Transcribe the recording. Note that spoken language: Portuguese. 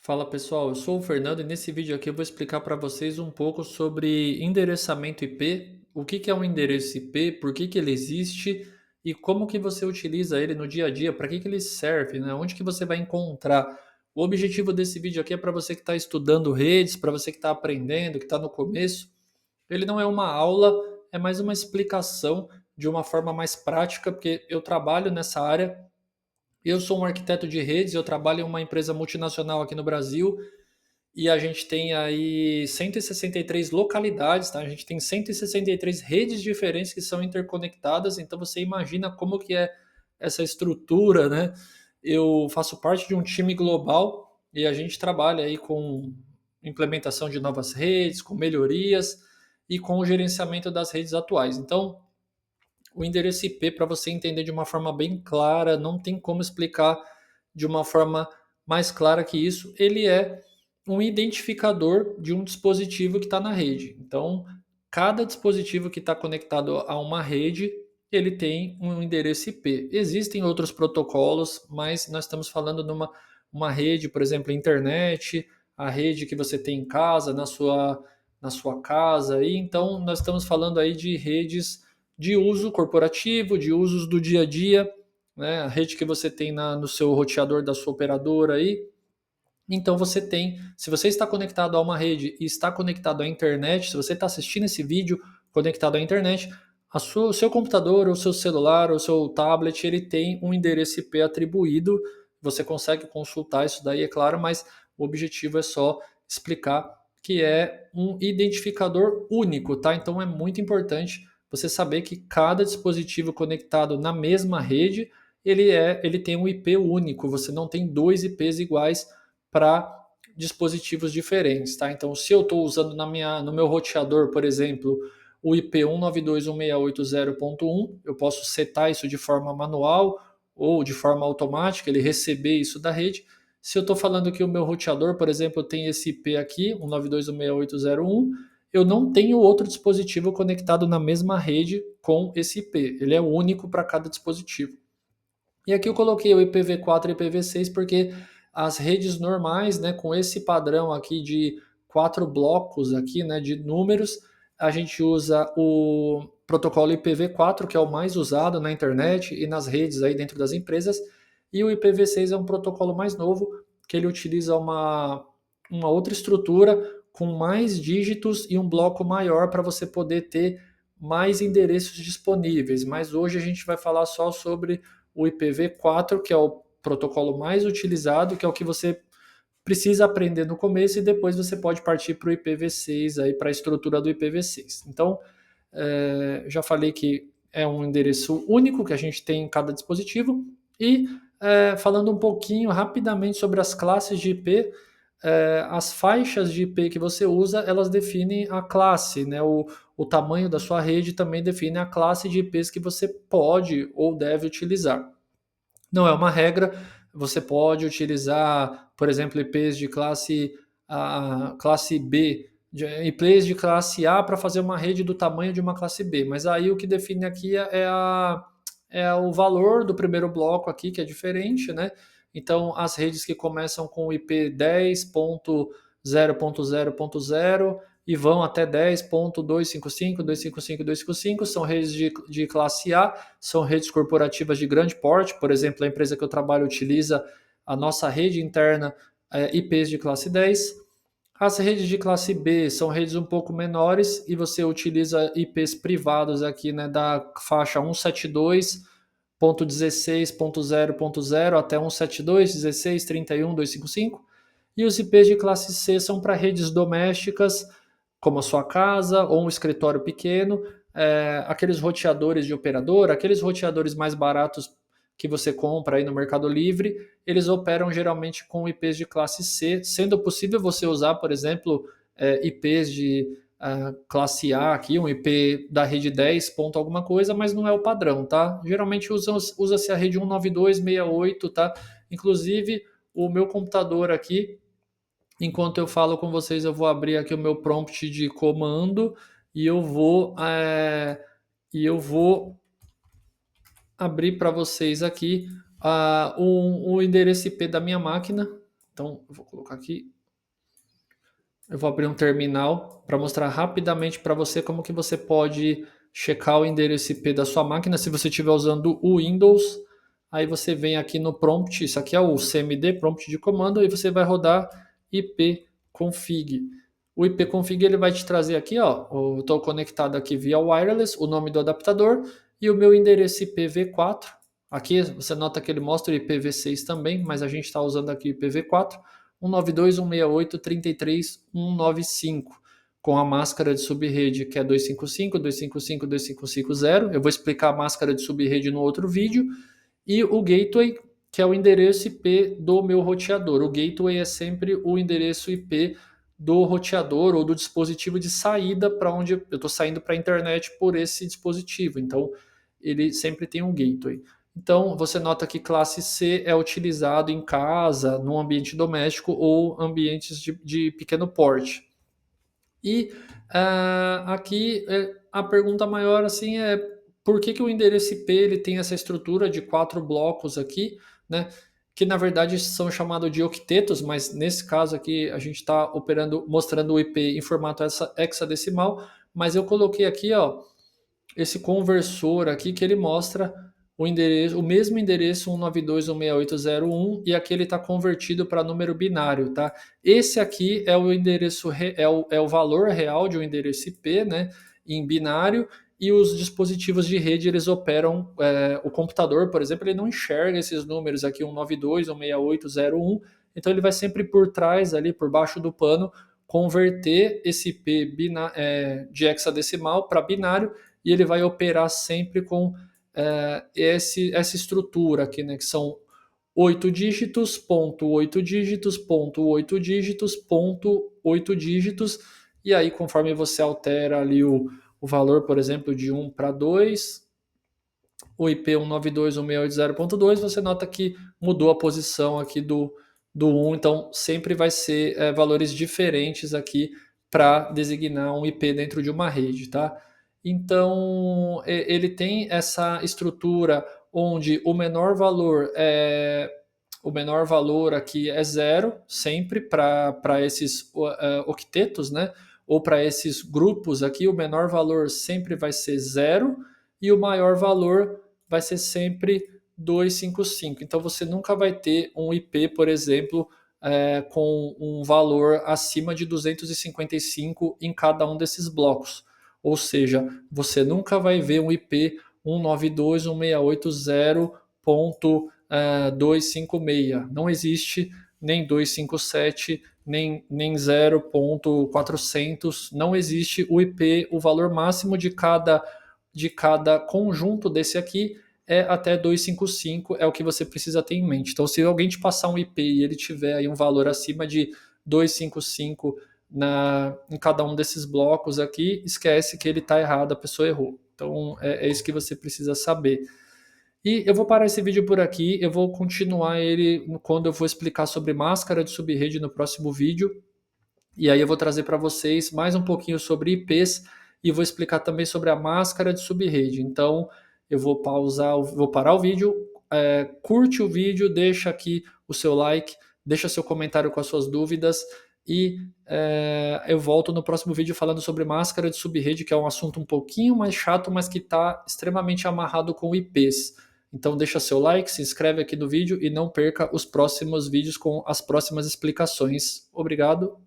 Fala pessoal, eu sou o Fernando e nesse vídeo aqui eu vou explicar para vocês um pouco sobre endereçamento IP, o que é um endereço IP, por que ele existe e como que você utiliza ele no dia a dia, para que ele serve, né? Onde que você vai encontrar. O objetivo desse vídeo aqui é para você que está estudando redes, para você que está aprendendo, que está no começo. Ele não é uma aula, é mais uma explicação de uma forma mais prática, porque eu trabalho nessa área. Eu sou um arquiteto de redes, eu trabalho em uma empresa multinacional aqui no Brasil e a gente tem aí 163 localidades, tá? A gente tem 163 redes diferentes que são interconectadas, então você imagina como que é essa estrutura, né? Eu faço parte de um time global e a gente trabalha aí com implementação de novas redes, com melhorias e com o gerenciamento das redes atuais. Então, o endereço IP, para você entender de uma forma bem clara, não tem como explicar de uma forma mais clara que isso. Ele é um identificador de um dispositivo que está na rede. Então, cada dispositivo que está conectado a uma rede, ele tem um endereço IP. Existem outros protocolos, mas nós estamos falando de uma rede, por exemplo, internet, a rede que você tem em casa, na sua casa. E então, nós estamos falando aí de redes de uso corporativo, de usos do dia a dia, né? A rede que você tem no seu roteador da sua operadora aí. Então você tem, se você está conectado a uma rede e está conectado à internet, se você está assistindo esse vídeo conectado à internet, o seu computador, o seu celular, o seu tablet, ele tem um endereço IP atribuído. Você consegue consultar isso daí, é claro, mas o objetivo é só explicar que é um identificador único, tá? Então é muito importante você saber que cada dispositivo conectado na mesma rede, ele tem um IP único. Você não tem dois IPs iguais para dispositivos diferentes, tá? Então, se eu estou usando no meu roteador, por exemplo, o IP 192.168.0.1, eu posso setar isso de forma manual ou de forma automática, ele receber isso da rede. Se eu estou falando que o meu roteador, por exemplo, tem esse IP aqui, 192.168.0.1, eu não tenho outro dispositivo conectado na mesma rede com esse IP. Ele é único para cada dispositivo. E aqui eu coloquei o IPv4 e IPv6 porque as redes normais, né, com esse padrão aqui de quatro blocos aqui, né, de números, a gente usa o protocolo IPv4, que é o mais usado na internet e nas redes aí dentro das empresas, e o IPv6 é um protocolo mais novo, que ele utiliza uma outra estrutura com mais dígitos e um bloco maior para você poder ter mais endereços disponíveis. Mas hoje a gente vai falar só sobre o IPv4, que é o protocolo mais utilizado, que é o que você precisa aprender no começo e depois você pode partir para o IPv6 aí para a estrutura do IPv6. Então, já falei que é um endereço único que a gente tem em cada dispositivo e falando um pouquinho rapidamente sobre as classes de IP, as faixas de IP que você usa, elas definem a classe, né? O tamanho da sua rede também define a classe de IPs que você pode ou deve utilizar. Não é uma regra, você pode utilizar, por exemplo, IPs de classe B, IPs de classe A para fazer uma rede do tamanho de uma classe B, mas aí o que define aqui é o valor do primeiro bloco aqui, que é diferente, né? Então, as redes que começam com o IP 10.0.0.0 e vão até 10.255, 255, 255, são redes de classe A, são redes corporativas de grande porte. Por exemplo, a empresa que eu trabalho utiliza a nossa rede interna IPs de classe 10. As redes de classe B são redes um pouco menores e você utiliza IPs privados aqui, né, da faixa 172.16.0.0 até 172.16.31.255. E os IPs de classe C são para redes domésticas, como a sua casa ou um escritório pequeno, aqueles roteadores de operador, aqueles roteadores mais baratos que você compra aí no Mercado Livre, eles operam geralmente com IPs de classe C, sendo possível você usar, por exemplo, IPs de classe A aqui, um IP da rede 10 ponto alguma coisa, mas não é o padrão, tá? Geralmente usa-se a rede 192.68, tá? Inclusive, o meu computador aqui, enquanto eu falo com vocês, eu vou abrir aqui o meu prompt de comando e eu vou abrir para vocês aqui o endereço IP da minha máquina. Então, eu vou colocar aqui. Eu vou abrir um terminal para mostrar rapidamente para você como que você pode checar o endereço IP da sua máquina. Se você estiver usando o Windows, aí você vem aqui no prompt, isso aqui é o CMD, prompt de comando, e você vai rodar ipconfig. O ipconfig ele vai te trazer aqui, ó, eu estou conectado aqui via wireless, o nome do adaptador e o meu endereço IPv4. Aqui você nota que ele mostra o IPv6 também, mas a gente está usando aqui o IPv4. 192.168.33.195, com a máscara de subrede que é 255, 255, 2550. Eu vou explicar a máscara de subrede no outro vídeo. E o gateway, que é o endereço IP do meu roteador. O gateway é sempre o endereço IP do roteador ou do dispositivo de saída para onde eu estou saindo para a internet por esse dispositivo. Então, ele sempre tem um gateway. Então, você nota que classe C é utilizado em casa, no ambiente doméstico ou ambientes de pequeno porte. E aqui a pergunta maior assim é por que o endereço IP ele tem essa estrutura de 4 blocos aqui, né? Que na verdade são chamados de octetos, mas nesse caso aqui a gente está mostrando o IP em formato hexadecimal, mas eu coloquei aqui, ó, esse conversor aqui que ele mostra o endereço, o mesmo endereço 192.168.0.1 e aqui ele está convertido para número binário, tá? Esse aqui é o endereço é o valor real de um endereço IP, né, em binário, e os dispositivos de rede eles operam, o computador, por exemplo, ele não enxerga esses números aqui 192.168.0.1, então ele vai sempre por trás ali, por baixo do pano, converter esse IP de hexadecimal para binário e ele vai operar sempre com essa estrutura aqui, né, que são 8 dígitos, ponto 8 dígitos, ponto 8 dígitos, ponto 8 dígitos, e aí conforme você altera ali o valor, por exemplo, de 1 para 2, o IP 192.168.0.2, você nota que mudou a posição aqui do 1, então sempre vai ser valores diferentes aqui para designar um IP dentro de uma rede, tá? Então ele tem essa estrutura onde o menor valor aqui é zero, sempre para esses octetos, né? Ou para esses grupos aqui, o menor valor sempre vai ser zero e o maior valor vai ser sempre 255. Então você nunca vai ter um IP, por exemplo, com um valor acima de 255 em cada um desses blocos. Ou seja, você nunca vai ver um IP 192.168.256. Não existe nem 257, nem 0.400. Não existe o IP, o valor máximo de cada conjunto desse aqui é até 255, é o que você precisa ter em mente. Então, se alguém te passar um IP e ele tiver aí um valor acima de 255 em cada um desses blocos aqui, esquece que ele está errado, a pessoa errou. Então, é isso que você precisa saber. E eu vou parar esse vídeo por aqui, eu vou continuar ele quando eu for explicar sobre máscara de subrede no próximo vídeo. E aí eu vou trazer para vocês mais um pouquinho sobre IPs e vou explicar também sobre a máscara de subrede. Então eu vou parar o vídeo, curte o vídeo, deixa aqui o seu like, deixa seu comentário com as suas dúvidas e eu volto no próximo vídeo falando sobre máscara de subrede, que é um assunto um pouquinho mais chato, mas que está extremamente amarrado com IPs. Então deixa seu like, se inscreve aqui no vídeo e não perca os próximos vídeos com as próximas explicações. Obrigado.